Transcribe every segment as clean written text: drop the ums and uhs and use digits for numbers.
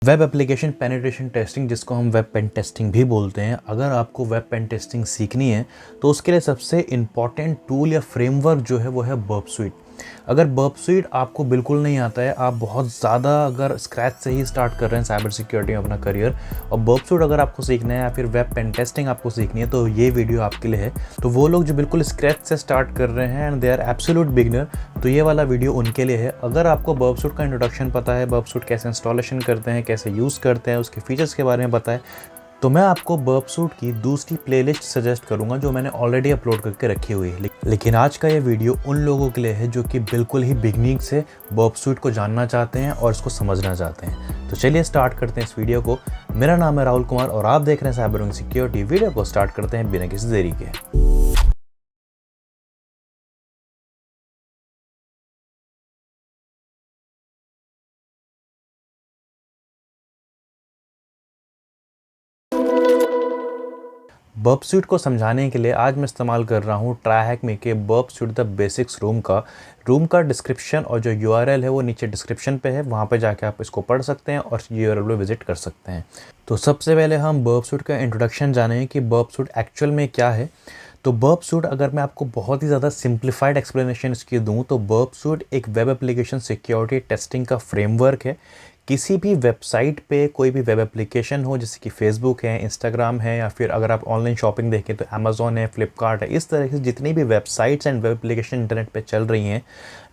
Web application penetration testing, जिसको हम web pen testing भी बोलते हैं, अगर आपको वेब पेन टेस्टिंग सीखनी है तो उसके लिए सबसे इम्पॉर्टेंट टूल या फ्रेमवर्क जो है वो है बर्ब स्वीट। अगर बर्ब स्वीट आपको बिल्कुल नहीं आता है, आप बहुत ज़्यादा अगर स्क्रैच से ही स्टार्ट कर रहे हैं साइबर सिक्योरिटी में अपना करियर, और बर्ब स्वीट अगर आपको सीखना है या फिर वेब पेन टेस्टिंग आपको सीखनी है, तो ये वीडियो आपके लिए है। तो वो लोग जो बिल्कुल स्क्रैच से स्टार्ट कर रहे हैं and they are absolute beginner, तो ये वाला वीडियो उनके लिए है। अगर आपको बर्ब स्वीट का इंट्रोडक्शन पता है, बर्ब स्वीट कैसे इंस्टॉलेशन करते हैं, कैसे यूज़ करते हैं, उसके फीचर्स के बारे में पता है, तो मैं आपको बर्ब स्वीट की दूसरी प्लेलिस्ट सजेस्ट करूंगा जो मैंने ऑलरेडी अपलोड करके रखी हुई है। लेकिन आज का ये वीडियो उन लोगों के लिए है जो कि बिल्कुल ही बिगनिंग से बर्ब स्वीट को जानना चाहते हैं और इसको समझना चाहते हैं। तो चलिए स्टार्ट करते हैं इस वीडियो को। मेरा नाम है राहुल कुमार और आप देख रहे हैं साइबर सिक्योरिटी। वीडियो को स्टार्ट करते हैं बिना किसी देरी के। बर्ब स्वीट को समझाने के लिए आज मैं इस्तेमाल कर रहा हूँ ट्राईहैक के Burp Suite the basics room का डिस्क्रिप्शन और जो यूआरएल है वो नीचे डिस्क्रिप्शन पे है, वहाँ पे जाके आप इसको पढ़ सकते हैं और यूआरएल पे विजिट कर सकते हैं। तो सबसे पहले हम बर्ब स्वीट का इंट्रोडक्शन जानें कि बर्ब स्वीट एक्चुअल में क्या है। तो बर्ब स्वीट, अगर मैं आपको बहुत ही ज़्यादा सिंप्लीफाइड एक्सप्लेनेशन इसकी दूँ तो बर्ब स्वीट एक वेब एप्लीकेशन सिक्योरिटी टेस्टिंग का फ्रेमवर्क है। किसी भी वेबसाइट पे कोई भी वेब एप्लीकेशन हो, जैसे कि फेसबुक है, इंस्टाग्राम है, या फिर अगर आप ऑनलाइन शॉपिंग देखें तो अमेज़ॉन है, फ्लिपकार्ट है, इस तरह से जितनी भी websites and web application internet पे चल रही हैं,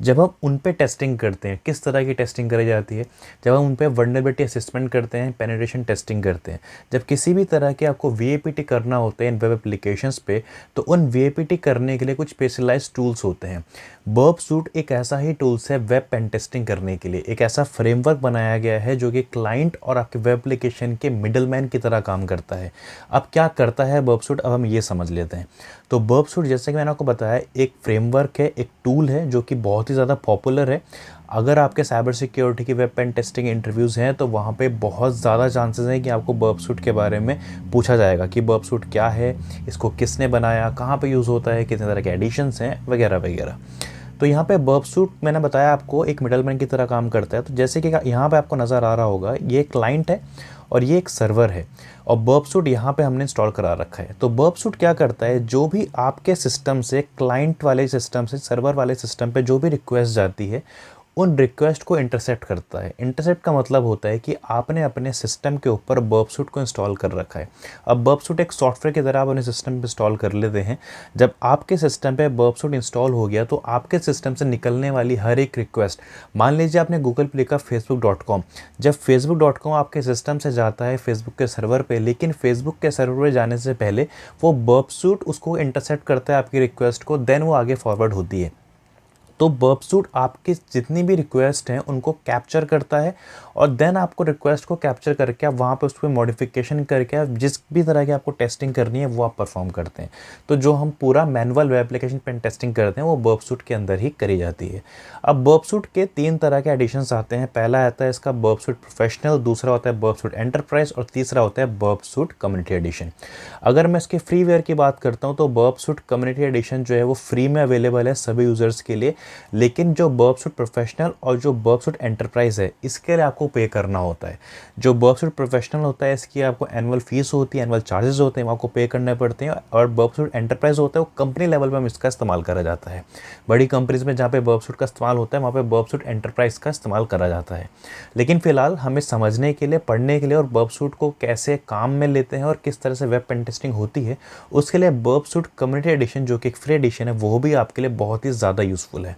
जब हम उन पे टेस्टिंग करते हैं, किस तरह की टेस्टिंग करी जाती है, जब हम उन पे वल्नरेबिलिटी असेसमेंट करते हैं, पेनिट्रेशन टेस्टिंग करते हैं, जब किसी भी तरह के आपको वीएपीटी करना होता है इन वेब एप्लीकेशंस पे, तो उन वीएपीटी करने के लिए कुछ स्पेशलाइज्ड टूल्स होते हैं। बर्ब स्वीट एक ऐसा ही टूल्स है वेब पेन टेस्टिंग करने के लिए। एक ऐसा फ्रेमवर्क बनाया गया है जो कि क्लाइंट और आपके वेब एप्लीकेशन के मिडलमैन की तरह काम करता है। अब क्या करता है बर्ब स्वीट, अब हम ये समझ लेते हैं। तो बर्ब स्वीट, जैसे कि मैंने आपको बताया, एक फ्रेमवर्क है, एक टूल है जो कि बहुत ही ज़्यादा पॉपुलर है। अगर आपके साइबर सिक्योरिटी की वेब पेन टेस्टिंग इंटरव्यूज़ हैं तो वहाँ पे बहुत ज़्यादा चांसेस हैं कि आपको बर्ब स्वीट के बारे में पूछा जाएगा कि बर्ब स्वीट क्या है, इसको किसने बनाया, कहाँ पे यूज़ होता है, कितने तरह के एडिशंस हैं, वगैरह वगैरह। तो यहाँ पे बर्ब स्वीट मैंने बताया आपको एक मिडलमैन की तरह काम करता है। तो जैसे कि यहाँ पे आपको नज़र आ रहा होगा, ये क्लाइंट है और ये एक सर्वर है, और बर्ब स्वीट यहाँ पे हमने इंस्टॉल करा रखा है। तो बर्ब स्वीट क्या करता है, जो भी आपके सिस्टम से, क्लाइंट वाले सिस्टम से सर्वर वाले सिस्टम पे जो भी रिक्वेस्ट जाती है, उन रिक्वेस्ट को इंटरसेप्ट करता है। इंटरसेप्ट का मतलब होता है कि आपने अपने सिस्टम के ऊपर बर्ब स्वीट को इंस्टॉल कर रखा है। अब बर्ब स्वीट एक सॉफ्टवेयर की तरह आप अपने सिस्टम पे इंस्टॉल कर लेते हैं। जब आपके सिस्टम पे बर्ब स्वीट इंस्टॉल हो गया तो आपके सिस्टम से निकलने वाली हर एक रिक्वेस्ट, मान लीजिए आपने गूगल पे लिखा facebook.com, जब facebook.com आपके सिस्टम से जाता है फेसबुक के सर्वर पे, लेकिन फेसबुक के सर्वर पे जाने से पहले वो बर्ब स्वीट उसको इंटरसेप्ट करता है आपकी रिक्वेस्ट को, देन वो आगे फॉरवर्ड होती है। तो बर्ब स्वीट आपकी जितनी भी रिक्वेस्ट हैं उनको कैप्चर करता है, और देन आपको रिक्वेस्ट को कैप्चर करके आप वहाँ पे उस पर मॉडिफिकेशन करके आप जिस भी तरह की आपको टेस्टिंग करनी है वो आप परफॉर्म करते हैं। तो जो हम पूरा manual web application pen testing करते हैं वो बर्ब स्वीट के अंदर ही करी जाती है। अब बर्ब स्वीट के 3 तरह के एडिशंस आते हैं। पहला आता है इसका बर्ब स्वीट प्रोफेशनल, दूसरा होता है बर्ब स्वीट एंटरप्राइज, और तीसरा होता है बर्ब स्वीट कम्युनिटी एडिशन। अगर मैं इसके फ्रीवेयर की बात करता हूँ तो बर्ब स्वीट कम्युनिटी एडिशन जो है वो फ्री में अवेलेबल है सभी यूज़र्स के लिए, लेकिन जो बर्ब स्वीट प्रोफेशनल और जो बर्ब स्वीट एंटरप्राइज है इसके लिए आपको पे करना होता है। जो बर्ब स्वीट प्रोफेशनल होता है इसकी आपको एनुअल फीस होती है, एनुअल चार्जेस होते हैं, वो आपको पे करने पड़ते हैं। और बर्ब स्वीट एंटरप्राइज होता है वो कंपनी लेवल पर हम इसका इस्तेमाल करा जाता है। बड़ी कंपनीज में जहाँ पे बर्ब स्वीट का इस्तेमाल होता है वहाँ पे बर्ब स्वीट एंटरप्राइज का इस्तेमाल करा जाता है। लेकिन फिलहाल हमें समझने के लिए, पढ़ने के लिए और बर्ब स्वीट को कैसे काम में लेते हैं और किस तरह से वेब पेन टेस्टिंग होती है, उसके लिए बर्ब स्वीट कम्युनिटी एडिशन जो कि एक फ्री एडिशन है वो भी आपके लिए बहुत ही ज़्यादा यूज़फुल है।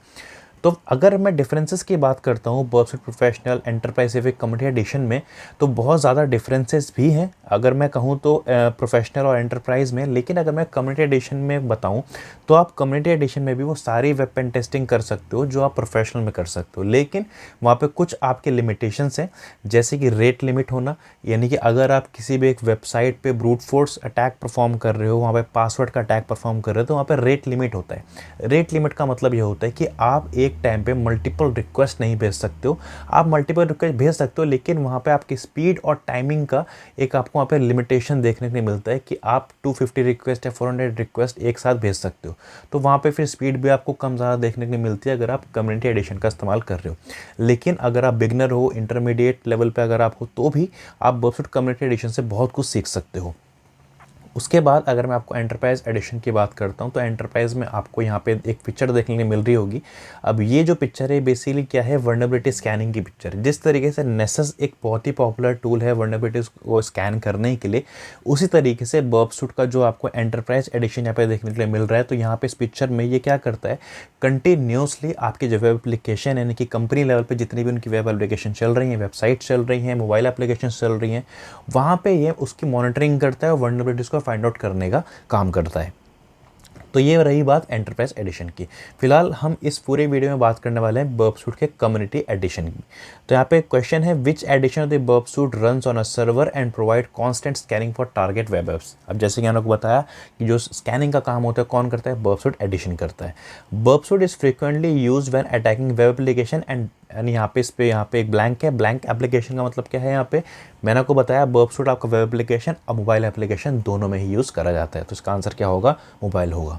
तो अगर मैं डिफरेंसेस की बात करता हूँ बर्ब स्वीट प्रोफेशनल, एंटरप्राइज या फिर कम्युनिटी एडिशन में, तो बहुत ज़्यादा डिफरेंसेस भी हैं अगर मैं कहूँ तो प्रोफेशनल और एंटरप्राइज में। लेकिन अगर मैं कम्युनिटी एडिशन में बताऊँ तो आप कम्युनिटी एडिशन में भी वो सारी वेब पेन टेस्टिंग कर सकते हो जो आप प्रोफेशनल में कर सकते हो, लेकिन वहाँ पे कुछ आपके लिमिटेशंस हैं, जैसे कि रेट लिमिट होना। यानी कि अगर आप किसी भी एक वेबसाइट पे ब्रूट फोर्स अटैक परफॉर्म कर रहे हो, वहाँ पे पासवर्ड का अटैक परफॉर्म कर रहे हो, तो वहाँ पे रेट लिमिट होता है। रेट लिमिट का मतलब ये होता है कि आप एक एक टाइम पे मल्टीपल रिक्वेस्ट नहीं भेज सकते हो। आप मल्टीपल रिक्वेस्ट भेज सकते हो, लेकिन वहाँ पे आपकी स्पीड और टाइमिंग का एक आपको वहाँ पे लिमिटेशन देखने को नहीं मिलता है कि आप 250 रिक्वेस्ट या 400 रिक्वेस्ट एक साथ भेज सकते हो। तो वहाँ पे फिर स्पीड भी आपको कम ज़्यादा देखने को नहीं मिलती है अगर आप कम्युनिटी एडिशन का इस्तेमाल कर रहे हो। लेकिन अगर आप बिगनर हो, इंटरमीडिएट लेवल पे अगर आप हो, तो भी आप बर्बसूट कम्युनिटी एडिशन से बहुत कुछ सीख सकते हो। उसके बाद अगर मैं आपको एंटरप्राइज एडिशन की बात करता हूँ, तो एंटरप्राइज में आपको यहाँ पे एक पिक्चर देखने को मिल रही होगी। अब ये जो पिक्चर है बेसिकली क्या है, वल्नरेबिलिटी स्कैनिंग की पिक्चर है। जिस तरीके से नेसस एक बहुत ही पॉपुलर टूल है वल्नरेबिलिटीज को स्कैन करने के लिए, उसी तरीके से बर्बसूट का जो आपको एंटरप्राइज एडिशन यहाँ पे देखने के लिए मिल रहा है। तो यहाँ पे इस पिक्चर में ये क्या करता है, कंटिन्यूसली आपकी जो वेब एप्लीकेशन यानी कि कंपनी लेवल पे जितनी भी उनकी वेब एप्लीकेशन चल रही हैं, वेबसाइट चल रही हैं, मोबाइल एप्लीकेशन चल रही हैं, वहाँ पे ये उसकी मॉनिटरिंग करता है और वल्नरेबिलिटीज को फाइंड आउट करने का काम करता है। तो ये रही बात एंटरप्राइज एडिशन की। फिलहाल हम इस पूरे वीडियो में बात करने वाले हैं बर्बसूट के कम्युनिटी एडिशन की। तो यहाँ पे क्वेश्चन है, which edition of the Burp Suite runs on a server and provide constant scanning for target web apps. अब जैसे कि मैंने आपको बताया कि जो स्कैनिंग का काम होता है कौन करता है, बर्बसूट एडिशन करता है। Burp Suite is frequently use when attacking web application and यहाँ पे एक ब्लैंक है। ब्लैंक एप्लीकेशन का मतलब क्या है, यहाँ पे मैंने आपको बताया बर्बसूट आपका वेब एप्लीकेशन और मोबाइल एप्लीकेशन दोनों में ही यूज़ करा जाता है। तो इसका आंसर क्या होगा, मोबाइल होगा।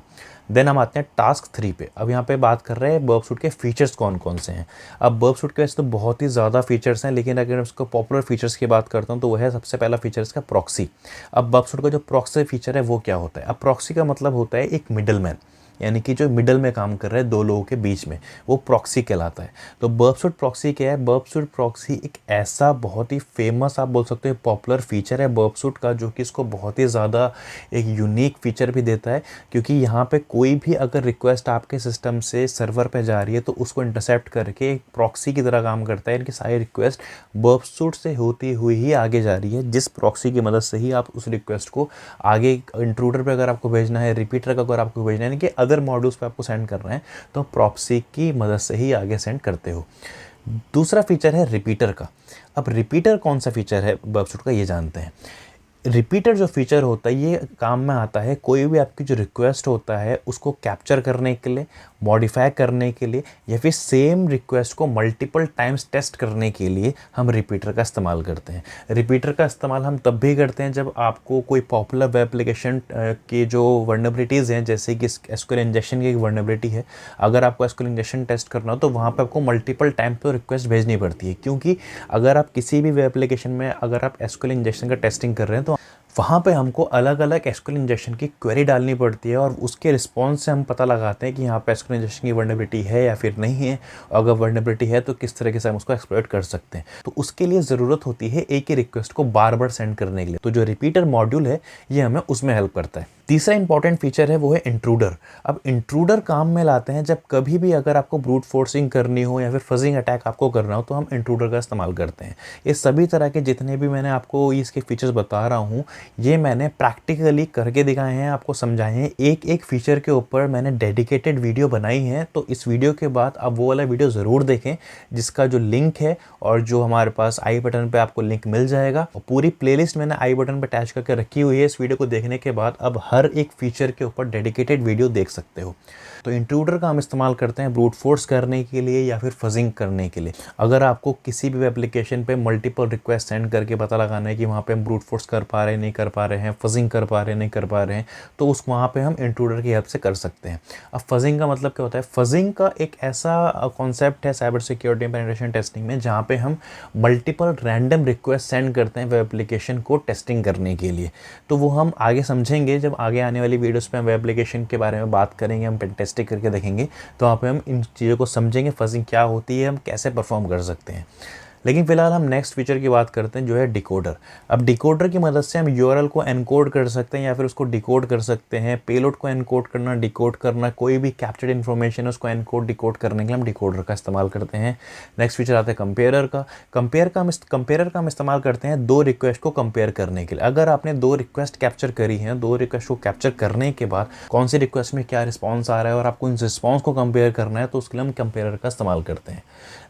देन हम आते हैं टास्क 3 पे। अब यहाँ पे बात कर रहे हैं बर्बसूट के फीचर्स कौन कौन से हैं। अब बर्बसूट के वैसे तो बहुत ही ज़्यादा फीचर्स हैं, लेकिन अगर उसको पॉपुलर फीचर्स की बात करता हूँ तो वह है सबसे पहला फीचर इसका प्रॉक्सी। अब बर्बसूट का जो प्रॉक्सी फीचर है वो क्या होता है। अब प्रॉक्सी का मतलब होता है एक मिडलमैन, यानी कि जो मिडल में काम कर रहे हैं दो लोगों के बीच में, वो प्रॉक्सी कहलाता है। तो बर्बसूट प्रॉक्सी क्या है, बर्बसूट प्रॉक्सी एक ऐसा बहुत ही फेमस आप बोल सकते हो पॉपुलर फीचर है बर्बसूट का, जो कि इसको बहुत ही ज़्यादा एक यूनिक फीचर भी देता है। क्योंकि यहाँ पे कोई भी अगर रिक्वेस्ट आपके सिस्टम से सर्वर पे जा रही है तो उसको इंटरसेप्ट करके एक प्रॉक्सी की तरह काम करता है। इनकी सारी रिक्वेस्ट बर्बसूट से होती हुई ही आगे जा रही है, जिस प्रॉक्सी की मदद से ही आप उस रिक्वेस्ट को आगे इंट्रूडर पे अगर आपको भेजना है, रिपीटर का अगर आपको भेजना है, यानी कि अदर मॉड्यूल्स पे आपको सेंड कर रहे हैं, तो प्रॉक्सी की मदद से ही आगे सेंड करते हो। दूसरा फीचर है रिपीटर का। अब रिपीटर कौन सा फीचर है बर्बसूट का, ये जानते हैं। रिपीटर जो फीचर होता है ये काम में आता है कोई भी आपकी जो रिक्वेस्ट होता है उसको कैप्चर करने के लिए, मॉडिफाई करने के लिए, या फिर सेम रिक्वेस्ट को मल्टीपल टाइम्स टेस्ट करने के लिए हम रिपीटर का इस्तेमाल करते हैं। रिपीटर का इस्तेमाल हम तब भी करते हैं जब आपको कोई पॉपुलर वेब एप्लीकेशन की जो वल्नरेबिलिटीज़ हैं, जैसे कि एसक्यूएल इंजेक्शन की एक वल्नरेबिलिटी है, अगर आपको एसक्यूएल इंजेक्शन टेस्ट करना हो तो वहाँ पर आपको मल्टीपल टाइम पर रिक्वेस्ट भेजनी पड़ती है। क्योंकि अगर आप किसी भी वेब एप्लीकेशन में अगर आप एसक्यूएल इंजेक्शन का टेस्टिंग कर रहे हैं तो वहाँ पे हमको अलग अलग एसक्यूएल इंजेक्शन की क्वेरी डालनी पड़ती है, और उसके रिस्पॉन्स से हम पता लगाते हैं कि यहाँ पे एसक्यूएल इंजेक्शन की वल्नरेबिलिटी है या फिर नहीं है। अगर वल्नरेबिलिटी है तो किस तरीके से हम उसको एक्सप्लॉइट कर सकते हैं। तो उसके लिए ज़रूरत होती है एक ही रिक्वेस्ट को बार बार सेंड करने के लिए। तो जो रिपीटर मॉड्यूल है ये हमें उसमें हेल्प करता है। तीसरा इंपॉर्टेंट फीचर है वो है इंट्रूडर। अब इंट्रूडर काम में लाते हैं जब कभी भी अगर आपको ब्रूट फोर्सिंग करनी हो या फिर फजिंग अटैक आपको करना हो, तो हम इंट्रूडर का इस्तेमाल करते हैं। ये सभी तरह के जितने भी मैंने आपको इसके फीचर्स बता रहा हूँ, ये मैंने प्रैक्टिकली करके दिखाए हैं, आपको समझाए हैं। एक एक फीचर के ऊपर मैंने डेडिकेटेड वीडियो बनाई है। तो इस वीडियो के बाद आप वो वाला वीडियो ज़रूर देखें, जिसका जो लिंक है और जो हमारे पास आई बटन पे आपको लिंक मिल जाएगा। और पूरी प्लेलिस्ट मैंने आई बटन पे अटैच करके रखी हुई है। इस वीडियो को देखने के बाद अब हर एक फीचर के ऊपर डेडिकेटेड वीडियो देख सकते हो। तो इंट्रूडर का हम इस्तेमाल करते हैं ब्रूट फोर्स करने के लिए या फिर फजिंग करने के लिए। अगर आपको किसी भी एप्लीकेशन पे मल्टीपल रिक्वेस्ट सेंड करके पता लगाना है कि वहाँ पे हम ब्रूट फोर्स कर पा रहे हैं, नहीं कर पा रहे हैं, फजिंग कर पा रहे हैं, नहीं कर पा रहे हैं, तो उस वहाँ पे हम इंट्रूडर की हेल्प से कर सकते हैं। अब फजिंग का मतलब क्या होता है, फजिंग का एक ऐसा कॉन्सेप्ट है साइबर सिक्योरिटी पेनिट्रेशन टेस्टिंग में, जहाँ पे हम मल्टीपल रैंडम रिक्वेस्ट सेंड करते हैं वेब एप्लीकेशन को टेस्टिंग करने के लिए। तो वो हम आगे समझेंगे जब आगे आने वाली वीडियोस पे हम वेब एप्लीकेशन के बारे में बात करेंगे, हम टेस्टिंग करके देखेंगे, तो वहाँ पे हम इन चीज़ों को समझेंगे, फजिंग क्या होती है, हम कैसे परफॉर्म कर सकते हैं। लेकिन फिलहाल हम नेक्स्ट फीचर की बात करते हैं जो है डिकोडर। अब डिकोडर की मदद से हम यूआरएल को एनकोड कर सकते हैं या फिर उसको डिकोड कर सकते हैं। पेलोड को एनकोड करना, डिकोड करना, कोई भी कैप्चर्ड इन्फॉर्मेशन है उसको एनकोड डिकोड करने के लिए हम डिकोडर का इस्तेमाल करते हैं। नेक्स्ट फीचर आता है कंपेयरर का। कंपेयरर का हम इस्तेमाल करते हैं दो रिक्वेस्ट को कंपेयर करने के लिए। अगर आपने दो रिक्वेस्ट कैप्चर करी हैं, दो रिक्वेस्ट को कैप्चर करने के बाद कौन सी रिक्वेस्ट में क्या रिस्पॉन्स आ रहा है और आपको उन रिस्पॉन्स को कंपेयर करना है, तो उसके लिए हम कंपेयरर का इस्तेमाल करते हैं।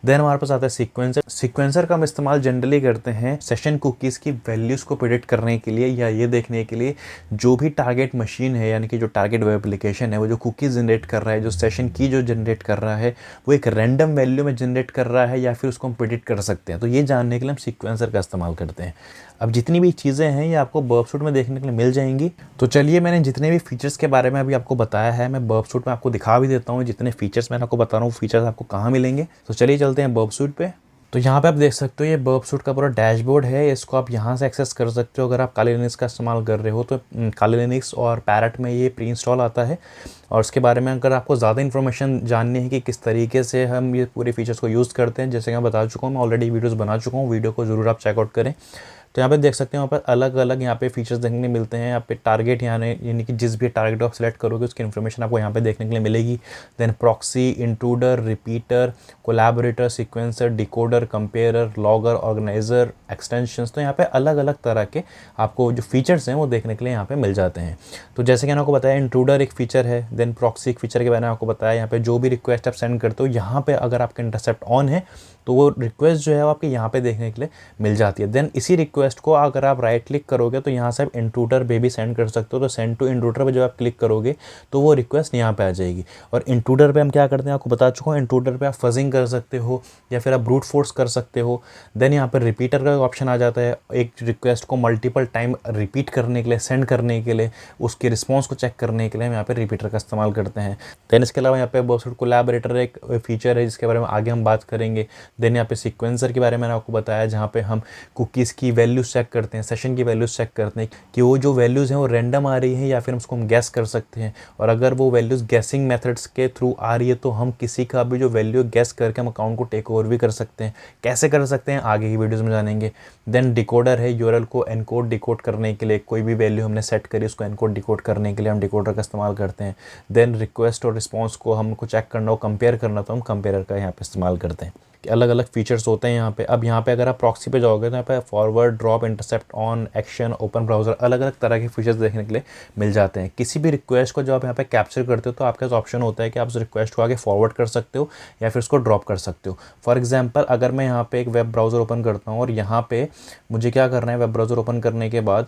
देन हमारे पास आता है सीक्वेंसर। सीक्वेंसर का हम इस्तेमाल जनरली करते हैं सेशन कुकीज़ की वैल्यूज़ को प्रेडिक्ट करने के लिए, या ये देखने के लिए जो भी टारगेट मशीन है यानी कि जो टारगेट वेब एप्लीकेशन है वो जो कुकीज़ जनरेट कर रहा है, जो सेशन की जो जनरेट कर रहा है वो एक रैंडम वैल्यू में जनरेट कर रहा है या फिर उसको हम प्रेडिक्ट कर सकते हैं। तो ये जानने के लिए हम सीक्वेंसर का इस्तेमाल करते हैं। अब जितनी भी चीज़ें हैं ये आपको बर्बसूट में देखने के लिए मिल जाएंगी। तो चलिए, मैंने जितने भी फीचर्स के बारे में अभी आपको बताया है मैं बर्बसूट में आपको दिखा भी देता हूँ। जितने फीचर्स मैंने आपको बता रहा हूँ फीचर्स आपको कहाँ मिलेंगे। तो चलिए चलते हैं बर्बसूट पे। तो यहाँ पे आप देख सकते हो ये बर्बसूट का पूरा डैशबोर्ड है, इसको आप यहाँ से एक्सेस कर सकते हो अगर आप काली लिनक्स का इस्तेमाल कर रहे हो तो। काली लिनक्स और पैरट में ये प्री इंस्टॉल आता है। और उसके बारे में अगर आपको ज़्यादा इन्फॉर्मेशन जाननी है कि किस तरीके से हम ये पूरे फीचर्स को यूज़ करते हैं, जैसे कि मैं बता चुका हूँ, मैं ऑलरेडी वीडियोज़ बना चुका हूँ, वीडियो को ज़रूर आप चेकआउट करें। तो यहाँ पे देख सकते हैं, वहाँ पर अलग अलग यहाँ पे फीचर्स देखने को मिलते हैं। यहाँ पे टारगेट यानी कि जिस भी टारगेट आप सेलेक्ट करोगे उसकी इन्फॉर्मेशन आपको यहाँ पे देखने के लिए मिलेगी। Then proxy, intruder, repeater, collaborator, sequencer, decoder, comparer, logger, organizer, extensions. तो यहाँ पे अलग अलग तरह के आपको जो फीचर्स हैं वो देखने के लिए यहाँ पे मिल जाते हैं। तो जैसे कि मैंने आपको बताया इंट्रूडर एक फीचर है, देन प्रॉक्सी एक फीचर के बारे में आपको बताया। यहाँ पे जो भी रिक्वेस्ट आप सेंड करते हो यहाँ पे अगर आपका इंटरसेप्ट ऑन है तो वो रिक्वेस्ट जो है वो आपके यहाँ पे देखने के लिए मिल जाती है। देन इसी रिक्वेस्ट को अगर आप राइट क्लिक करोगे तो यहाँ से आप इंट्रूडर पे भी सेंड कर सकते हो। तो सेंड टू इंट्रूडर पे जब आप क्लिक करोगे तो वो रिक्वेस्ट यहाँ पे आ जाएगी। और इंट्रूडर पे हम क्या करते हैं आपको बता चुका हूँ। इंट्रूडर पे आप फजिंग कर सकते हो या फिर आप ब्रूट फोर्स कर सकते हो। देन यहाँ पर रिपीटर का ऑप्शन आ जाता है, एक रिक्वेस्ट को मल्टीपल टाइम रिपीट करने के लिए, सेंड करने के लिए, उसके रिस्पॉन्स को चेक करने के लिए हम यहाँ पे रिपीटर का इस्तेमाल करते हैं। देन इसके अलावा यहाँ पे बर्बसूट कोलैबोरेटर एक फीचर है जिसके बारे में आगे हम बात करेंगे। देन यहाँ पे सीक्वेंसर के बारे में मैंने आपको बताया जहाँ पे हम कुकीज़ की वैल्यूज चेक करते हैं, सेशन की वैल्यूज चेक करते हैं कि वो जो वैल्यूज़ हैं वो रैंडम आ रही हैं या फिर उसको हम गैस कर सकते हैं। और अगर वो वैल्यूज़ गैसिंग मेथड्स के थ्रू आ रही है तो हम किसी का भी जो वैल्यू गैस करके हम अकाउंट को टेक ओवर भी कर सकते हैं। कैसे कर सकते हैं आगे की वीडियोज़ में जानेंगे। देन डिकोडर है, यूआरएल को एनकोड डिकोड करने के लिए, कोई भी वैल्यू हमने सेट करी उसको एनकोड डिकोड करने के लिए हम डिकोडर का इस्तेमाल करते हैं। देन रिक्वेस्ट और रिस्पॉन्स को हमको चेक करना हो, कंपेयर करना तो हम कंपेयर का यहाँ पे इस्तेमाल करते हैं। अलग अलग फीचर्स होते हैं यहाँ पे। अब यहाँ पे अगर आप प्रॉक्सी पे जाओगे तो यहाँ पे forward, drop, intercept, on, action, open browser, अलग अलग तरह के फीचर्स देखने के लिए मिल जाते हैं। किसी भी रिक्वेस्ट को जब आप यहाँ पे कैप्चर करते हो तो आपके पास ऑप्शन होता है कि आप उस रिक्वेस्ट को आगे फॉरवर्ड कर सकते हो या फिर उसको ड्रॉप कर सकते हो। फॉर एग्जाम्पल अगर मैं यहाँ पे एक वेब ब्राउज़र ओपन करता हूँ और यहाँ पे मुझे क्या करना है, वेब ब्राउज़र ओपन करने के बाद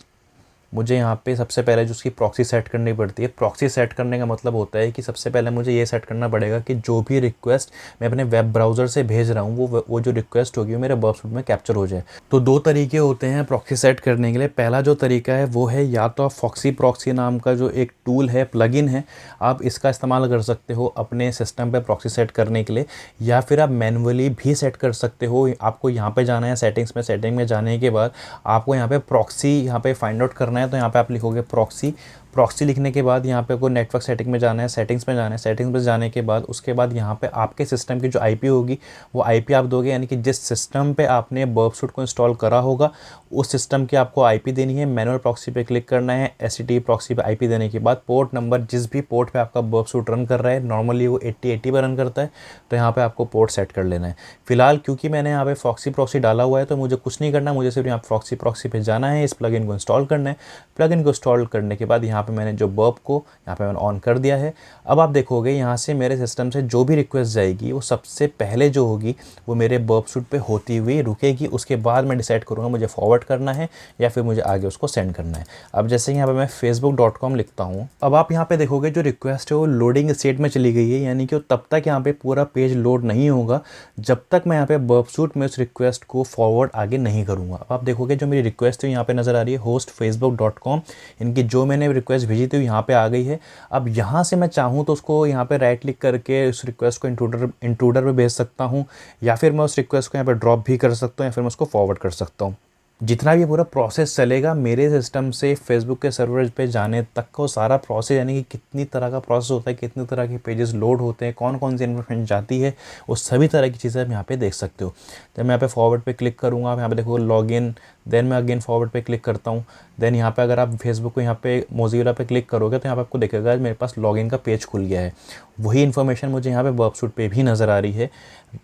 मुझे यहाँ पे सबसे पहले जो उसकी प्रॉक्सी सेट करनी पड़ती है। प्रॉक्सी सेट करने का मतलब होता है कि सबसे पहले मुझे ये सेट करना पड़ेगा कि जो भी रिक्वेस्ट मैं अपने वेब ब्राउज़र से भेज रहा हूँ वो जो रिक्वेस्ट होगी वो मेरे बर्बसूट में कैप्चर हो जाए। तो दो तरीके होते हैं प्रॉक्सी सेट करने के लिए। पहला जो तरीका है वो है या तो आप फॉक्सी प्रॉक्सी नाम का जो एक टूल है, प्लगइन है, आप इसका इस्तेमाल कर सकते हो अपने सिस्टम पर प्रॉक्सी सेट करने के लिए, या फिर आप मैनुअली भी सेट कर सकते हो। आपको यहाँ पर जाना है सेटिंग्स में, सेटिंग में जाने के बाद आपको यहाँ पर प्रॉक्सी यहाँ पर फाइंड आउट करना है। तो यहाँ पे आप लिखोगे प्रॉक्सी। प्रॉक्सी लिखने के बाद यहाँ पे आपको नेटवर्क सेटिंग में जाना है, सेटिंग्स में जाना है। सेटिंग्स में जाने के बाद उसके बाद यहाँ पे आपके सिस्टम की जो आईपी होगी वो आईपी आप दोगे, यानी कि जिस सिस्टम पे आपने बर्बसूट को इंस्टॉल करा होगा उस सिस्टम की आपको आईपी देनी है। मैनुअल प्रॉक्सी पे क्लिक करना है। एचटीटीपी प्रॉक्सी पे आईपी देने के बाद पोर्ट नंबर, जिस भी पोर्ट पे आपका बर्बसूट रन कर रहा है, नॉर्मली वो 8080 पर रन करता है, तो यहाँ पे आपको पोर्ट सेट कर लेना है। फिलहाल क्योंकि मैंने यहाँ पे फॉक्सी प्रॉक्सी डाला हुआ है तो मुझे कुछ नहीं करना, मुझे सिर्फ यहाँ फॉक्सी प्रॉक्सी पे जाना है, इस प्लगइन को इंस्टॉल करना है। प्लगइन को इंस्टॉल करने के बाद यहाँ पे मैंने जो बर्ब को यहाँ पे मैंने ऑन कर दिया है। अब आप देखोगे यहाँ से मेरे सिस्टम से जो भी रिक्वेस्ट जाएगी वो सबसे पहले जो होगी वो मेरे बर्बसूट पे होती हुई रुकेगी। उसके बाद मैं डिसाइड करूँगा मुझे फॉरवर्ड करना है या फिर मुझे आगे उसको सेंड करना है। अब जैसे यहाँ पे मैं facebook.com लिखता हूँ, अब आप यहाँ पे देखोगे जो रिक्वेस्ट है वो लोडिंग स्टेट में चली गई है, यानी कि तब तक यहाँ पे पूरा पेज लोड नहीं होगा जब तक मैं यहाँ पे बर्बसूट में उस रिक्वेस्ट को फॉरवर्ड आगे नहीं करूँगा। अब आप देखोगे जो मेरी रिक्वेस्ट है यहाँ पे नज़र आ रही है होस्ट facebook.com, इनकी जो मैंने रिक्वेस्ट भेजी थी यहाँ पे आ गई है। अब यहाँ से मैं चाहूँ तो उसको यहाँ पे राइट क्लिक करके उस रिक्वेस्ट को इंट्रूडर पे भेज सकता हूँ, या फिर मैं उस रिक्वेस्ट को यहाँ पे ड्रॉप भी कर सकता हूँ, या फिर मैं उसको फॉरवर्ड कर सकता हूँ। जितना भी पूरा प्रोसेस चलेगा मेरे सिस्टम से फेसबुक के सर्वर पे जाने तक का वो सारा प्रोसेस, यानी कि कितनी तरह का प्रोसेस होता है, कितनी तरह के पेजेस लोड होते हैं, कौन कौन सी इन्फॉर्मेशन जाती है, वो सभी तरह की चीज़ें आप यहाँ पे देख सकते हो। जब मैं यहाँ पे फॉरवर्ड पे क्लिक करूँगा, आप यहाँ पे देखो लॉगिन, देन मैं अगेन फॉरवर्ड पे क्लिक करता हूँ। देन यहाँ पे अगर आप फेसबुक को यहाँ पे मोज़िला पे क्लिक करोगे तो यहाँ पे आपको दिखेगा मेरे पास लॉगिन का पेज खुल गया है। वही इन्फॉर्मेशन मुझे यहाँ पे बर्बसूट पे भी नज़र आ रही है,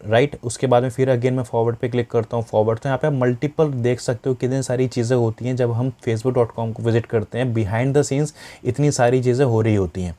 राइट। उसके बाद में फिर अगेन मैं फॉरवर्ड पे क्लिक करता हूँ, फॉरवर्ड। तो यहाँ पे मल्टीपल देख सकते हो कितनी सारी चीज़ें होती हैं जब हम facebook.com को विजिट करते हैं। बिहाइंड द सीन्स इतनी सारी चीज़ें हो रही होती हैं।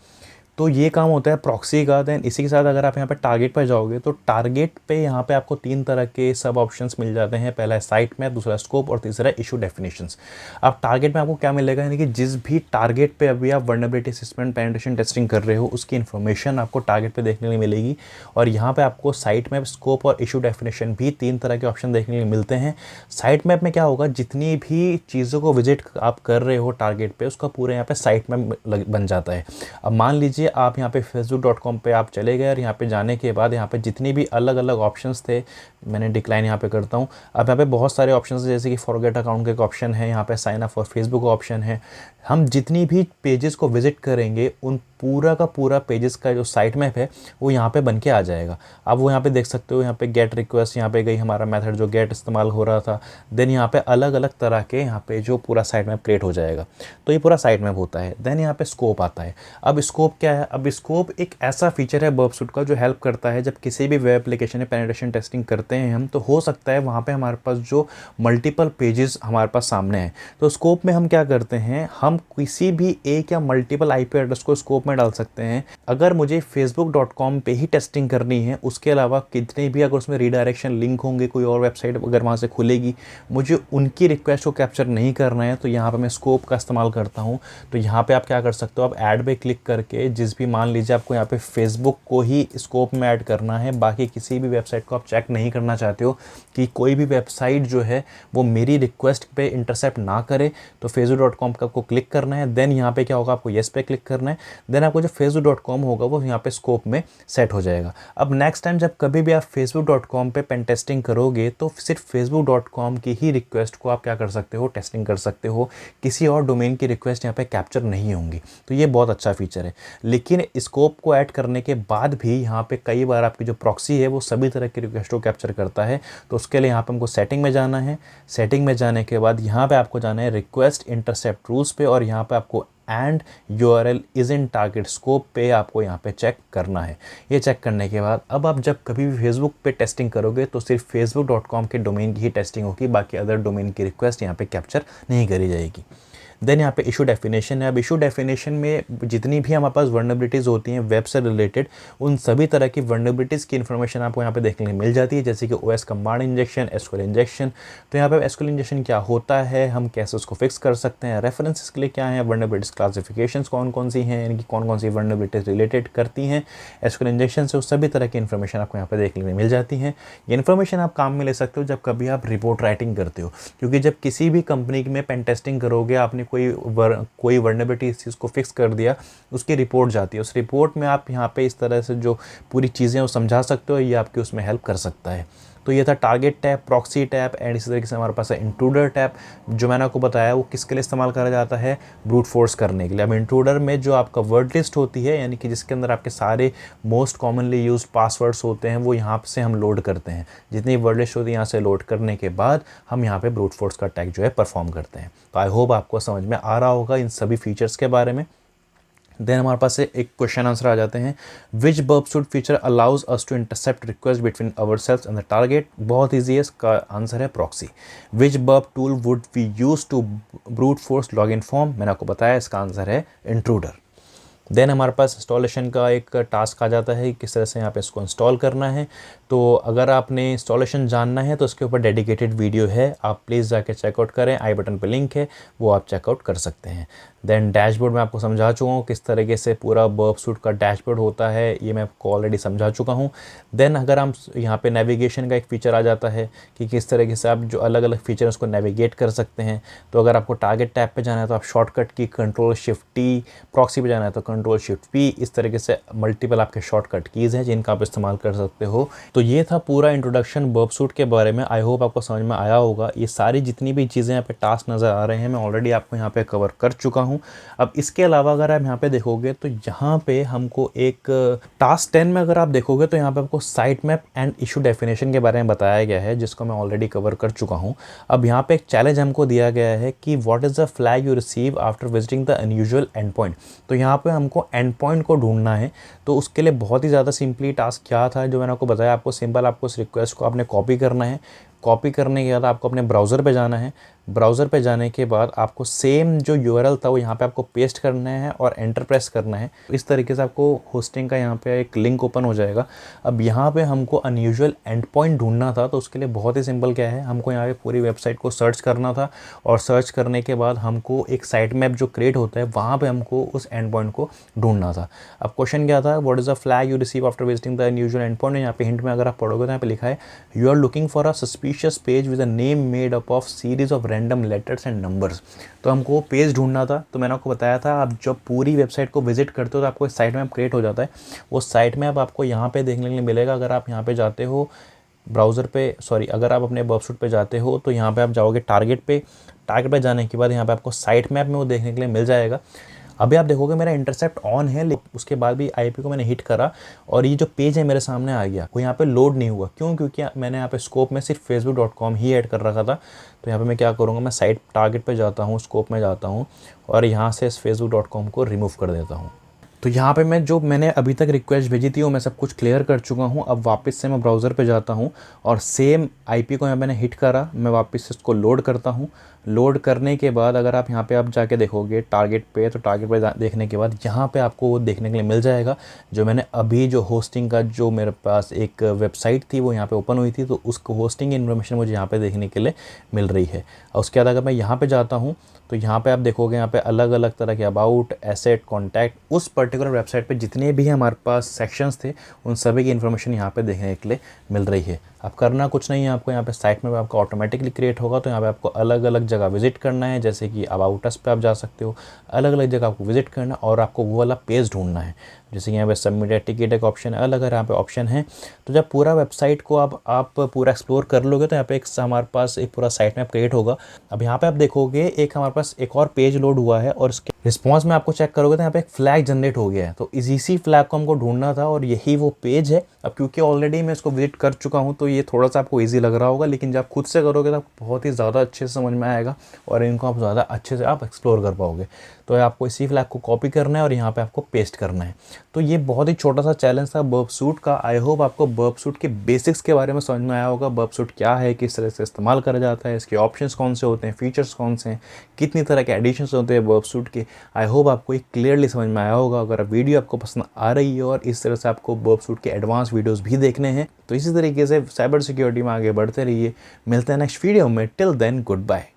तो ये काम होता है प्रॉक्सी का। देन इसी के साथ अगर आप यहाँ पे टारगेट पर जाओगे तो टारगेट पे यहाँ पे आपको 3 तरह के सब ऑप्शंस मिल जाते हैं। पहला है साइट मैप, दूसरा स्कोप और तीसरा है इशू डेफिनेशंस। अब टारगेट में आपको क्या मिलेगा, यानी कि जिस भी टारगेट पे अभी आप वल्नरेबिलिटी असेसमेंट पेनिट्रेशन टेस्टिंग कर रहे हो उसकी इन्फॉर्मेशन आपको टारगेट पे देखने को मिलेगी। और यहाँ पे आपको साइट मैप, स्कोप और इशू डेफिनेशन भी 3 तरह के ऑप्शन देखने को मिलते हैं। साइट मैप में क्या होगा, जितनी भी चीज़ों को विजिट आप कर रहे हो टारगेट पे उसका पूरा यहाँ पे साइट मैप बन जाता है। अब मान लीजिए आप यहाँ पे facebook.com पे आप चले गए और यहाँ पे जाने के बाद यहाँ पे जितनी भी अलग अलग ऑप्शंस थे, मैंने डिक्लाइन यहाँ पे करता हूँ। अब यहाँ पे बहुत सारे ऑप्शंस जैसे कि फॉरगेट अकाउंट का एक ऑप्शन है, यहाँ पे sign up for Facebook option है। हम जितनी भी पेजेस को विजिट करेंगे उन पूरा का पूरा पेजेस का जो साइट मैप है वो यहाँ पे बन के आ जाएगा। अब वो यहाँ पे देख सकते हो, यहाँ पे गेट रिक्वेस्ट यहाँ पे गई, हमारा मेथड जो गेट इस्तेमाल हो रहा था। देन यहाँ पे अलग अलग तरह के यहाँ पे जो पूरा साइट मैप क्रिएट हो जाएगा। तो ये पूरा साइट मैप होता है। देन यहाँ पे स्कोप आता है। अब स्कोप क्या है, अब स्कोप एक ऐसा फीचर है बर्ब सूट का जो हेल्प करता है जब किसी भी वेब एप्लीकेशन में पेनिट्रेशन टेस्टिंग करते हैं हम, तो हो सकता है वहाँ पे हमारे पास जो मल्टीपल पेजेस हमारे पास सामने हैं। तो स्कोप में हम क्या करते हैं, हम किसी भी एक या मल्टीपल आईपी एड्रेस को स्कोप में डाल सकते हैं। अगर मुझे facebook.com पे ही टेस्टिंग करनी है, उसके अलावा कितने भी अगर उसमें रीडायरेक्शन लिंक होंगे, कोई और वेबसाइट अगर वहाँ से खुलेगी, मुझे उनकी रिक्वेस्ट को कैप्चर नहीं करना है, तो यहाँ पे मैं स्कोप का इस्तेमाल करता हूँ। तो यहाँ पे आप क्या कर सकते हो, आप ऐड पे क्लिक करके जिस भी, मान लीजिए आपको यहाँ पे फेसबुक को ही स्कोप में ऐड करना है, बाकी किसी भी वेबसाइट को आप चेक नहीं करना चाहते हो कि कोई भी वेबसाइट जो है वो मेरी रिक्वेस्ट पे इंटरसेप्ट ना करे, तो facebook.com का आपको क्लिक करना है। देन यहाँ पे क्या होगा, आपको येस पे क्लिक करना है। देन आपको जो facebook.com होगा वो यहाँ पे स्कोप में सेट हो जाएगा। अब नेक्स्ट टाइम जब कभी भी आप facebook.com पे पेन टेस्टिंग करोगे तो सिर्फ facebook.com की ही रिक्वेस्ट को आप क्या कर सकते हो, टेस्टिंग कर सकते हो। किसी और डोमेन की रिक्वेस्ट यहाँ पे कैप्चर नहीं होंगी। तो ये बहुत अच्छा फीचर है। लेकिन स्कोप को ऐड करने के बाद भी यहाँ पे कई बार आपकी जो प्रॉक्सी है वो सभी तरह की रिक्वेस्ट को कैप्चर करता है। तो उसके लिए यहाँ पे हमको सेटिंग में जाना है। सेटिंग में जाने के बाद यहाँ पे आपको जाना है रिक्वेस्ट इंटरसेप्ट रूल्स पे, और यहाँ पे आपको and URL is in target scope पे आपको यहाँ पे चेक करना है। ये चेक करने के बाद अब आप जब कभी भी फेसबुक पे टेस्टिंग करोगे तो सिर्फ facebook.com के डोमेन की ही टेस्टिंग होगी, बाकी अदर डोमेन की रिक्वेस्ट यहाँ पे कैप्चर नहीं करी जाएगी। देन यहाँ पे इशू डेफिनेशन है। अब इशू डेफिनेशन में जितनी भी हमारे पास वर्नरेबिलिटीज़ होती हैं वेब से रिलेटेड, उन सभी तरह की वर्नरेबिलिटीज़ की इन्फॉर्मेशन आपको यहाँ पे देखने को मिल जाती है, जैसे कि OS command injection, SQL injection. तो यहाँ पे SQL इंजेक्शन क्या होता है, हम कैसे उसको फिक्स कर सकते हैं, रेफरेंसेस के लिए क्या है, वर्नरेबिलिटीज़ क्लासिफिकेशंस कौन कौन सी हैं, यानी कि कौन कौन सी वर्नरेबिलिटीज़ रिलेटेड करती हैं SQL इंजेक्शन से, उस सभी तरह की इन्फॉर्मेशन आपको यहाँ पे देखने को मिल जाती है। ये इन्फॉर्मेशन आप काम में ले सकते हो जब कभी आप रिपोर्ट राइटिंग करते हो, क्योंकि जब किसी भी कंपनी में पेन टेस्टिंग करोगे, आपने कोई वर्नरेबिलिटी इस चीज़ को फिक्स कर दिया, उसकी रिपोर्ट जाती है। उस रिपोर्ट में आप यहाँ पे इस तरह से जो पूरी चीज़ें वो समझा सकते हो, ये आपकी उसमें हेल्प कर सकता है। तो ये था target tab, proxy tab and इसी तरीके से हमारे पास है इंट्रूडर टैब। जो मैंने आपको बताया वो किसके लिए इस्तेमाल करा जाता है, ब्रूट फोर्स करने के लिए। अब इंट्रूडर में जो आपका वर्ड लिस्ट होती है, यानी कि जिसके अंदर आपके सारे मोस्ट कॉमनली यूज्ड पासवर्ड्स होते हैं, वो यहाँ से हम लोड करते हैं। जितनी वर्ड लिस्ट होती है यहाँ से लोड करने के बाद हम यहाँ पे ब्रूट फोर्स का अटैक जो है परफॉर्म करते हैं। तो आई होप आपको समझ में आ रहा होगा इन सभी फीचर्स के बारे में। देन हमारे पास से एक क्वेश्चन आंसर आ जाते हैं, which Burp Suite feature allows us to intercept request between our cells and the target. बहुत ईजी है, इसका आंसर है proxy. Which Burp tool would we use to brute force login form, मैंने आपको बताया इसका आंसर है intruder. Then हमारे पास इंस्टॉलेशन का एक टास्क आ जाता है, किस तरह से यहाँ पे इसको इंस्टॉल करना है। तो अगर आपने इंस्टॉलेशन जानना है तो उसके ऊपर डेडिकेटेड वीडियो है, आप प्लीज़ जाके चेकआउट करें, आई बटन पे लिंक है, वो आप चेकआउट कर सकते हैं। देन डैशबोर्ड में आपको समझा चुका हूँ किस तरीके से पूरा बर्ब सूट का डैशबोर्ड होता है, ये मैं आपको ऑलरेडी समझा चुका हूँ। देन अगर हम यहाँ पे नेविगेशन का एक फ़ीचर आ जाता है कि किस तरीके से आप जो अलग अलग फ़ीचर उसको नेविगेट कर सकते हैं। तो अगर आपको टारगेट टैब पे जाना है तो आप शॉर्टकट की Ctrl+Shift+T, प्रॉक्सी पे जाना है तो Ctrl+Shift+P, इस तरीके से मल्टीपल आपके शॉर्टकट कीज़ हैं जिनका आप इस्तेमाल कर सकते हो। तो ये था पूरा इंट्रोडक्शन बर्ब सूट के बारे में। आई होप आपको समझ में आया होगा। ये सारी जितनी भी चीज़ें यहाँ पे टास्क नज़र आ रहे हैं मैं ऑलरेडी आपको यहाँ पे कवर कर चुका हूँ। अब इसके अलावा अगर आप यहाँ पे देखोगे तो यहाँ पे हमको एक टास्क 10 में अगर आप देखोगे तो यहाँ पे आपको site map and issue definition के बारे में बताया गया है, जिसको मैं ऑलरेडी कवर कर चुका हूँ। अब यहाँ पे एक चैलेंज हमको दिया गया है कि what is the flag you receive after visiting the unusual and point. तो यहाँ पे हमको एंड पॉइंट को ढूंढना है। तो उसके लिए बहुत ही ज़्यादा सिंपली टास्क क्या था जो मैंने आपको बताया, आपको सिंपल आपको उस रिक्वेस्ट को आपने कॉपी करना है। कॉपी करने के बाद आपको अपने ब्राउज़र पे जाना है। ब्राउज़र पे जाने के बाद आपको सेम जो यूआरएल था वो यहाँ पे आपको पेस्ट करना है और एंटर प्रेस करना है। इस तरीके से आपको होस्टिंग का यहाँ पे एक लिंक ओपन हो जाएगा। अब यहाँ पे हमको अनयूजुअल एंड पॉइंट ढूंढना था, तो उसके लिए बहुत ही सिंपल क्या है, हमको यहाँ पे पूरी वेबसाइट को सर्च करना था और सर्च करने के बाद हमको एक साइट मैप जो क्रिएट होता है वहाँ पे हमको उस एंड पॉइंट को ढूंढना था। अब क्वेश्चन क्या था, what is the flag you receive after visiting the unusual and point. यहाँ पे हिंट में अगर आप पढ़ोगे तो यहाँ पे लिखा है you are looking for a suspicious page with a name made up of series of random letters and numbers. तो हमको वो पेज ढूंढना था। तो मैंने आपको बताया था आप जब पूरी वेबसाइट को विजिट करते हो तो आपको एक साइट मैप क्रिएट हो जाता है। वो साइट मैप आपको यहाँ पे देखने के लिए मिलेगा। अगर आप यहाँ पे जाते हो ब्राउज़र पे, सॉरी, अगर आप अपने बर्बसूट पे जाते हो तो यहाँ पे आप जाओगे टारगेट पे जाने के बाद यहाँ पे आपको साइट मैप में वो देखने के लिए मिल जाएगा। अभी आप देखोगे मेरा इंटरसेप्ट ऑन है, लेकिन उसके बाद भी आईपी को मैंने हिट करा और ये जो पेज है मेरे सामने आ गया, वो यहाँ पे लोड नहीं हुआ। क्यों? क्योंकि मैंने यहाँ पे स्कोप में सिर्फ facebook.com ही ऐड कर रखा था। तो यहाँ पे मैं क्या करूँगा, मैं साइट टारगेट पे जाता हूँ, स्कोप में जाता हूँ और यहाँ से इस facebook.com को रिमूव कर देता हूँ। तो यहाँ पे मैंने अभी तक रिक्वेस्ट भेजी थी वो मैं सब कुछ क्लियर कर चुका हूँ। अब वापस से मैं ब्राउज़र पे जाता हूँ और सेम आईपी को यहाँ मैंने हिट करा, मैं वापस से इसको लोड करता हूँ। लोड करने के बाद अगर आप यहाँ पे आप जाके देखोगे टारगेट पे, तो टारगेट पे देखने के बाद यहाँ पे आपको वो देखने के लिए मिल जाएगा जो मैंने अभी जो होस्टिंग का जो मेरे पास एक वेबसाइट थी वो यहाँ पे ओपन हुई थी, तो उसको होस्टिंग इन्फॉर्मेशन मुझे यहाँ पे देखने के लिए मिल रही है। और उसके बाद अगर मैं यहाँ पे जाता हूँ तो यहाँ पे आप देखोगे यहाँ पे अलग अलग तरह के अबाउट, एसेट, कॉन्टैक्ट, उस पर्टिकुलर वेबसाइट पे जितने भी हमारे पास सेक्शंस थे उन सभी की इन्फॉर्मेशन यहाँ पे देखने के लिए मिल रही है। अब करना कुछ नहीं है, आपको यहाँ पे साइट में आपका ऑटोमेटिकली क्रिएट होगा। तो यहाँ पे आपको अलग अलग जगह विजिट करना है, जैसे कि अबाउट अस पे आप जा सकते हो, अलग अलग जगह आपको विजिट करना और आपको वो वाला पेज ढूंढना है। जैसे कि यहाँ पे सबमिट टिकट एक ऑप्शन है, अलग यहाँ पे ऑप्शन है। तो जब पूरा वेबसाइट को आप पूरा एक्सप्लोर कर लोगे तो यहाँ पे हमारे पास एक पूरा साइट मैप क्रिएट होगा। अब यहाँ पे आप देखोगे एक हमारे पास एक और पेज लोड हुआ है और इसके रिस्पॉन्स में आपको चेक करोगे तो यहाँ पे एक फ्लैग जनरेट हो गया है। तो इसी फ्लैग को हमको ढूंढना था और यही वो पेज है। अब क्योंकि ऑलरेडी मैं इसको विजिट कर चुका हूँ तो ये थोड़ा सा आपको ईजी लग रहा होगा, लेकिन जब आप खुद से करोगे तो आपको बहुत ही ज़्यादा अच्छे से समझ में आएगा और इनको आप ज़्यादा अच्छे से आप एक्सप्लोर कर पाओगे। तो आपको इसी फ्लैग को कॉपी करना है और यहाँ पे आपको पेस्ट करना है। तो ये बहुत ही छोटा सा चैलेंज था बर्बसूट का। आई होप आपको बर्बसूट के बेसिक्स के बारे में समझ में आया होगा। बर्बसूट क्या है, किस तरह से इस्तेमाल करा जाता है, इसके ऑप्शंस कौन से होते हैं, फीचर्स कौन से हैं, कितनी तरह के एडिशंस होते हैं बर्बसूट के। आई होप आपको ये क्लियरली समझ में आया होगा। अगर वीडियो आपको पसंद आ रही है और इस तरह से आपको बर्बसूट के एडवांस वीडियोज़ भी देखने हैं तो इसी तरीके से साइबर सिक्योरिटी में आगे बढ़ते रहिए। मिलते हैं नेक्स्ट वीडियो में। Till then good bye.